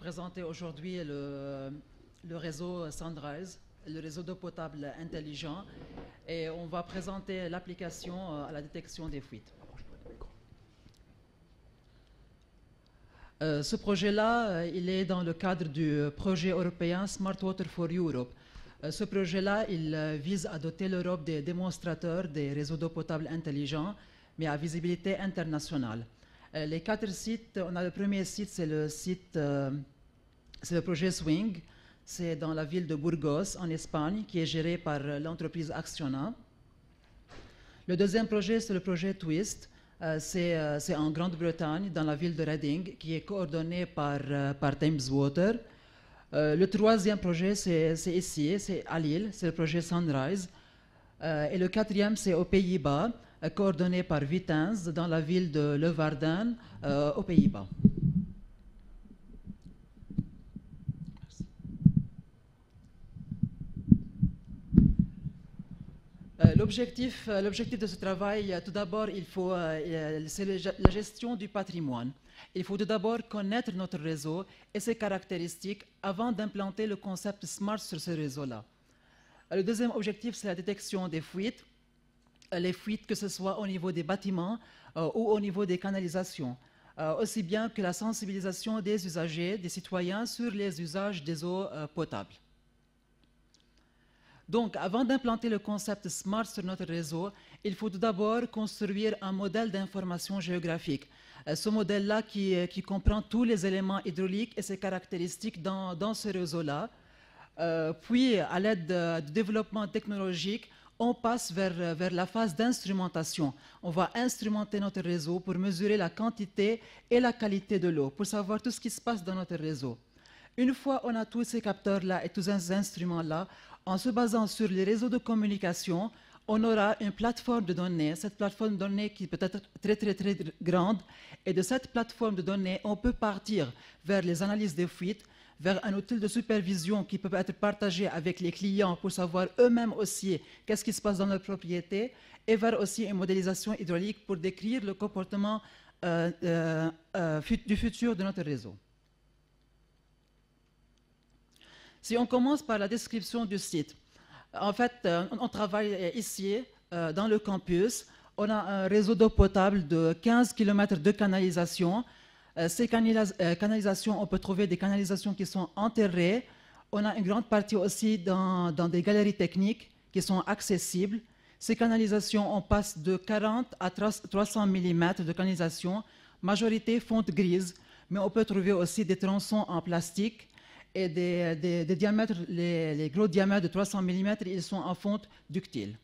présenter aujourd'hui le réseau Sunrise, le réseau d'eau potable intelligent, et on va présenter l'application à la détection des fuites. Ce projet-là, il est dans le cadre du projet européen Smart Water for Europe. Ce projet-là, il vise à doter l'Europe des démonstrateurs des réseaux d'eau potable intelligents, mais à visibilité internationale. Les 4 sites, on a le premier site, c'est le projet Swing. C'est dans la ville de Burgos, en Espagne, qui est géré par l'entreprise Acciona. Le deuxième projet, c'est le projet Twist. C'est en Grande-Bretagne, dans la ville de Reading, qui est coordonné par Thames Water. Le troisième projet, c'est ici, c'est à Lille, c'est le projet Sunrise. Et le quatrième, c'est aux Pays-Bas, coordonné par Vitens, dans la ville de Leeuwarden, aux Pays-Bas. L'objectif de ce travail, tout d'abord, c'est la gestion du patrimoine. Il faut tout d'abord connaître notre réseau et ses caractéristiques avant d'implanter le concept SMART sur ce réseau-là. Le deuxième objectif, c'est la détection des fuites. Les fuites, que ce soit au niveau des bâtiments ou au niveau des canalisations, aussi bien que la sensibilisation des usagers, des citoyens sur les usages des eaux potables. Donc, avant d'implanter le concept SMART sur notre réseau, il faut tout d'abord construire un modèle d'information géographique. Ce modèle-là qui comprend tous les éléments hydrauliques et ses caractéristiques dans ce réseau-là. Puis, à l'aide du développement technologique, on passe vers la phase d'instrumentation. On va instrumenter notre réseau pour mesurer la quantité et la qualité de l'eau, pour savoir tout ce qui se passe dans notre réseau. Une fois on a tous ces capteurs-là et tous ces instruments-là, en se basant sur les réseaux de communication, on aura une plateforme de données, cette plateforme de données qui peut être très grande, et de cette plateforme de données, on peut partir vers les analyses des fuites, vers un outil de supervision qui peut être partagé avec les clients pour savoir eux-mêmes aussi qu'est-ce qui se passe dans leur propriété, et vers aussi une modélisation hydraulique pour décrire le comportement du futur de notre réseau. Si on commence par la description du site, en fait, on travaille ici, dans le campus. On a un réseau d'eau potable de 15 km de canalisation. Ces canalisations, on peut trouver des canalisations qui sont enterrées. On a une grande partie aussi dans des galeries techniques qui sont accessibles. Ces canalisations, on passe de 40 à 300 mm de canalisation, majorité fonte grise, mais on peut trouver aussi des tronçons en plastique. Et des diamètres, les gros diamètres de 300 mm, ils sont en fonte ductile.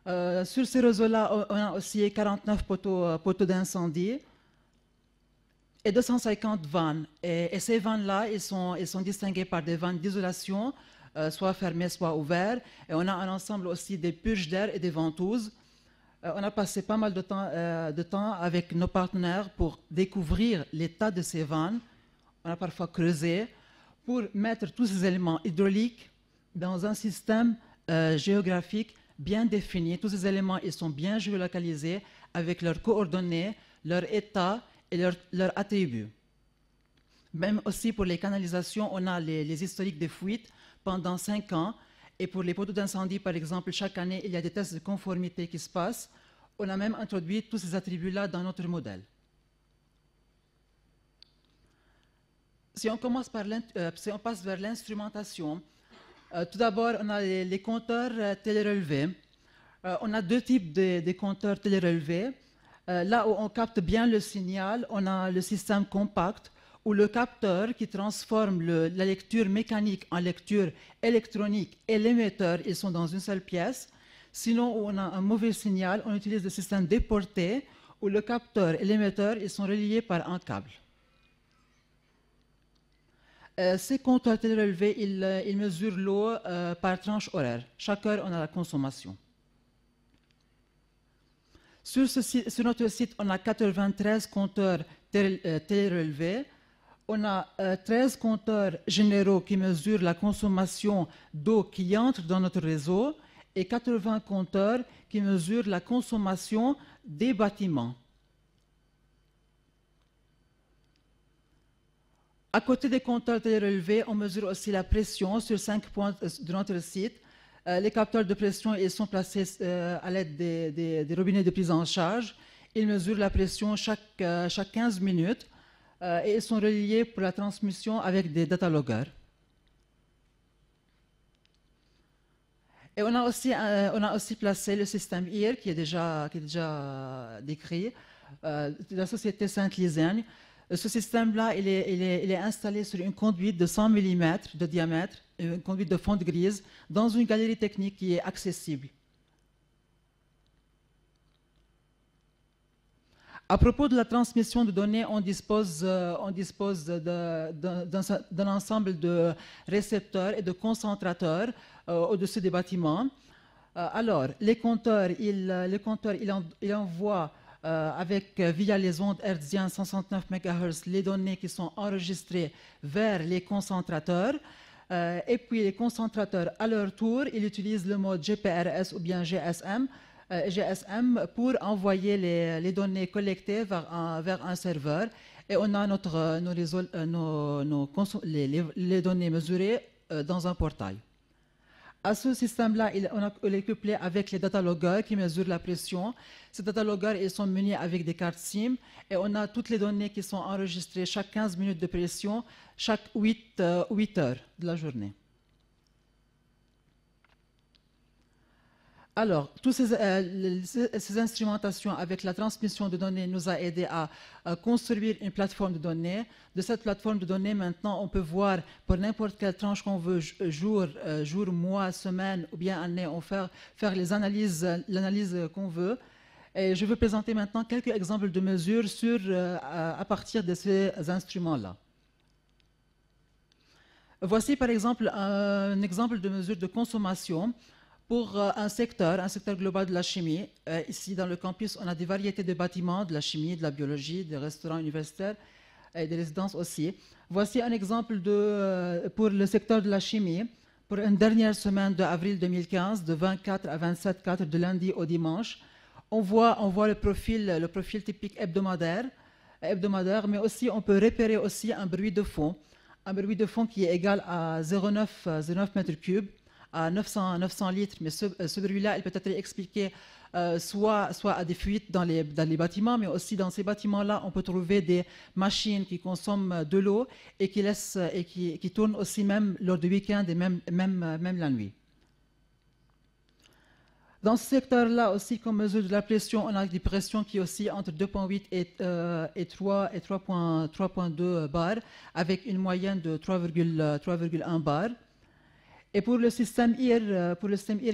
Sur ces réseaux-là, on a aussi 49 poteaux d'incendie et 250 vannes. Et ces vannes-là, ils sont distingués par des vannes d'isolation, soit fermées, soit ouvertes. Et on a un ensemble aussi des purges d'air et des ventouses. On a passé pas mal de temps avec nos partenaires pour découvrir l'état de ces vannes. On a parfois creusé pour mettre tous ces éléments hydrauliques dans un système géographique bien défini. Tous ces éléments, ils sont bien géolocalisés avec leurs coordonnées, leur état et leurs attributs. Même aussi pour les canalisations, on a les historiques des fuites pendant 5 ans. Et pour les poteaux d'incendie, par exemple, chaque année, il y a des tests de conformité qui se passent. On a même introduit tous ces attributs-là dans notre modèle. Si on passe vers l'instrumentation, tout d'abord, on a les compteurs télérelevés. On a 2 types de compteurs télérelevés. Là où on capte bien le signal, on a le système compact, où le capteur qui transforme la lecture mécanique en lecture électronique et l'émetteur, ils sont dans une seule pièce. Sinon, où on a un mauvais signal, on utilise le système déporté, où le capteur et l'émetteur, ils sont reliés par un câble. Ces compteurs télérelevés, ils mesurent l'eau par tranche horaire. Chaque heure, on a la consommation. Sur notre site, on a 93 compteurs télérelevés. On a 13 compteurs généraux qui mesurent la consommation d'eau qui entre dans notre réseau et 80 compteurs qui mesurent la consommation des bâtiments. À côté des compteurs télérelevés, on mesure aussi la pression sur 5 points de notre site. Les capteurs de pression ils sont placés à l'aide des robinets de prise en charge. Ils mesurent la pression chaque 15 minutes et ils sont reliés pour la transmission avec des dataloggers. Et on a aussi placé le système IR qui est déjà décrit de la société Sainte-Lisagne. Ce système-là, il est installé sur une conduite de 100 mm de diamètre, une conduite de fonte grise, dans une galerie technique qui est accessible. À propos de la transmission de données, on dispose d'un ensemble de récepteurs et de concentrateurs au-dessus des bâtiments. Alors, les compteurs, ils envoient via les ondes hertziennes 169 MHz les données qui sont enregistrées vers les concentrateurs. Et puis les concentrateurs, à leur tour, ils utilisent le mode GPRS ou bien GSM pour envoyer les données collectées vers un serveur. Et on a les données mesurées dans un portail. À ce système-là, on est couplé avec les dataloggers qui mesurent la pression. Ces dataloggers, ils sont munis avec des cartes SIM et on a toutes les données qui sont enregistrées chaque 15 minutes de pression, chaque 8 heures de la journée. Alors, toutes ces instrumentations avec la transmission de données nous a aidé à construire une plateforme de données. De cette plateforme de données, maintenant, on peut voir pour n'importe quelle tranche qu'on veut, jour, mois, semaine ou bien année, on faire l'analyse qu'on veut. Et je veux présenter maintenant quelques exemples de mesures à partir de ces instruments-là. Voici par exemple un exemple de mesure de consommation. Pour un secteur global de la chimie, ici dans le campus, on a des variétés de bâtiments, de la chimie, de la biologie, des restaurants universitaires et des résidences aussi. Voici un exemple pour le secteur de la chimie. Pour une dernière semaine de avril 2015, de 24 à 27/4, de lundi au dimanche, on voit le profil typique hebdomadaire, mais aussi on peut repérer aussi un bruit de fond qui est égal à 0,9 mètres cubes, à 900 litres, mais ce bruit-là, il peut être expliqué soit à des fuites dans les bâtiments, mais aussi dans ces bâtiments-là, on peut trouver des machines qui consomment de l'eau et qui tournent aussi même lors du week-end et même la nuit. Dans ce secteur-là aussi, comme mesure de la pression, on a des pressions qui oscillent entre 2,8 et 3,2 bars, avec une moyenne de 3,1 bars. Et pour le système IR,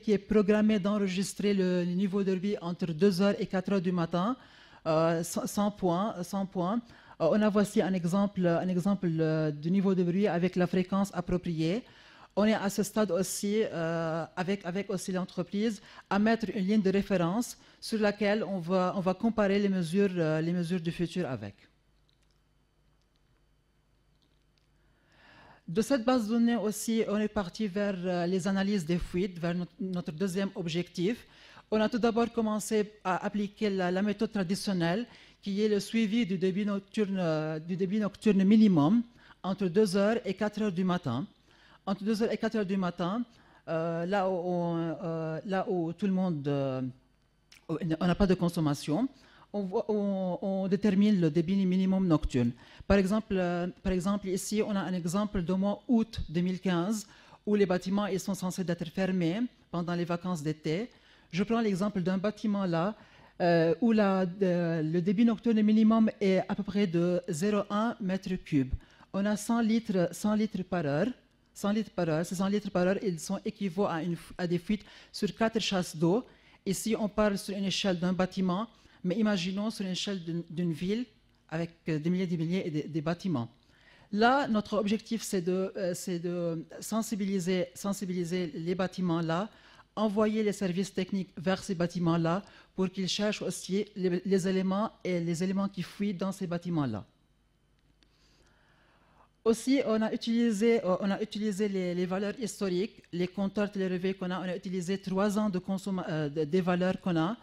qui est programmé d'enregistrer le niveau de bruit entre 2h et 4h du matin, 100 points, on a voici un exemple du niveau de bruit avec la fréquence appropriée. On est à ce stade aussi, avec aussi l'entreprise, à mettre une ligne de référence sur laquelle on va comparer les mesures du futur avec. De cette base de données aussi, on est parti vers les analyses des fuites, vers notre deuxième objectif. On a tout d'abord commencé à appliquer la méthode traditionnelle, qui est le suivi du débit nocturne minimum entre 2h et 4h du matin. Entre 2h et 4h du matin, là où tout le monde, on n'a pas de consommation, on détermine le débit minimum nocturne. Par exemple, ici, on a un exemple de mois août 2015 où les bâtiments ils sont censés être fermés pendant les vacances d'été. Je prends l'exemple d'un bâtiment là où le débit nocturne minimum est à peu près de 0,1 mètre cube. On a 100 litres par heure. 100 litres par heure. Ces 100 litres par heure, ils sont équivalents à des fuites sur 4 chasses d'eau. Ici, on parle sur une échelle d'un bâtiment, mais imaginons sur une échelle d'une ville avec des milliers et des bâtiments. Là, notre objectif, c'est de sensibiliser les bâtiments-là, envoyer les services techniques vers ces bâtiments-là pour qu'ils cherchent aussi les éléments qui fuient dans ces bâtiments-là. Aussi, on a utilisé les valeurs historiques, les compteurs télérelevés qu'on a. On a utilisé 3 ans des valeurs qu'on a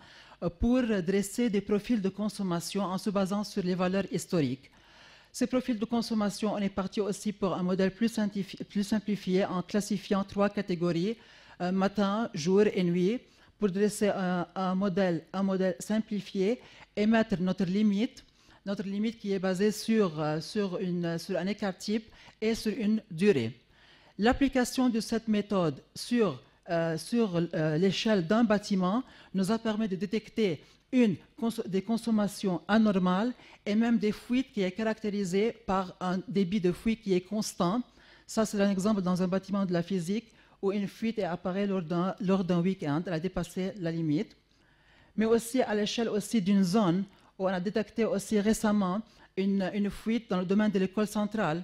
pour dresser des profils de consommation en se basant sur les valeurs historiques. Ces profils de consommation, on est parti aussi pour un modèle plus simplifié en classifiant 3 catégories, matin, jour et nuit, pour dresser un modèle simplifié et mettre notre limite qui est basée sur un écart type et sur une durée. L'application de cette méthode sur l'échelle d'un bâtiment nous a permis de détecter des consommations anormales et même des fuites qui est caractérisée par un débit de fuite qui est constant. Ça, c'est un exemple dans un bâtiment de la physique où une fuite apparaît lors d'un week-end, elle a dépassé la limite. Mais aussi à l'échelle d'une zone où on a détecté aussi récemment une fuite dans le domaine de l'école centrale.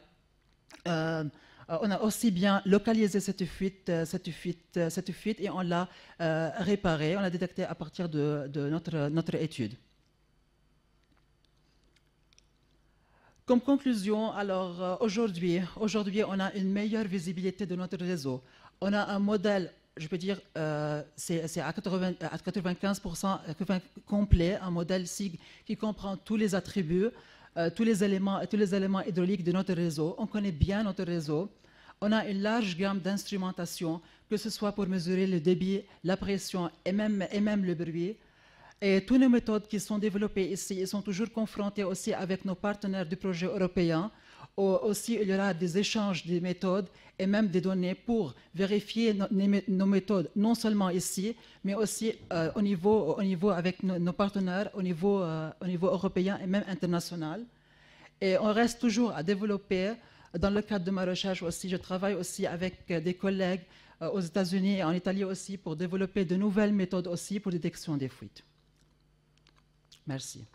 On a aussi bien localisé cette fuite et on l'a réparée, on l'a détectée à partir de notre étude. Comme conclusion, alors aujourd'hui, on a une meilleure visibilité de notre réseau. On a un modèle, je peux dire, c'est à 95% complet, un modèle SIG qui comprend tous les attributs, tous les éléments hydrauliques de notre réseau. On connaît bien notre réseau. On a une large gamme d'instrumentation, que ce soit pour mesurer le débit, la pression et même le bruit. Et toutes les méthodes qui sont développées ici sont toujours confrontées aussi avec nos partenaires du projet européen. Aussi, il y aura des échanges des méthodes et même des données pour vérifier nos méthodes, non seulement ici, mais aussi au niveau avec nos partenaires, au niveau européen et même international. Et on reste toujours à développer. Dans le cadre de ma recherche aussi, je travaille aussi avec des collègues aux États-Unis et en Italie aussi pour développer de nouvelles méthodes aussi pour détection des fuites. Merci.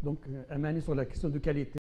Donc, Amani sur la question de qualité.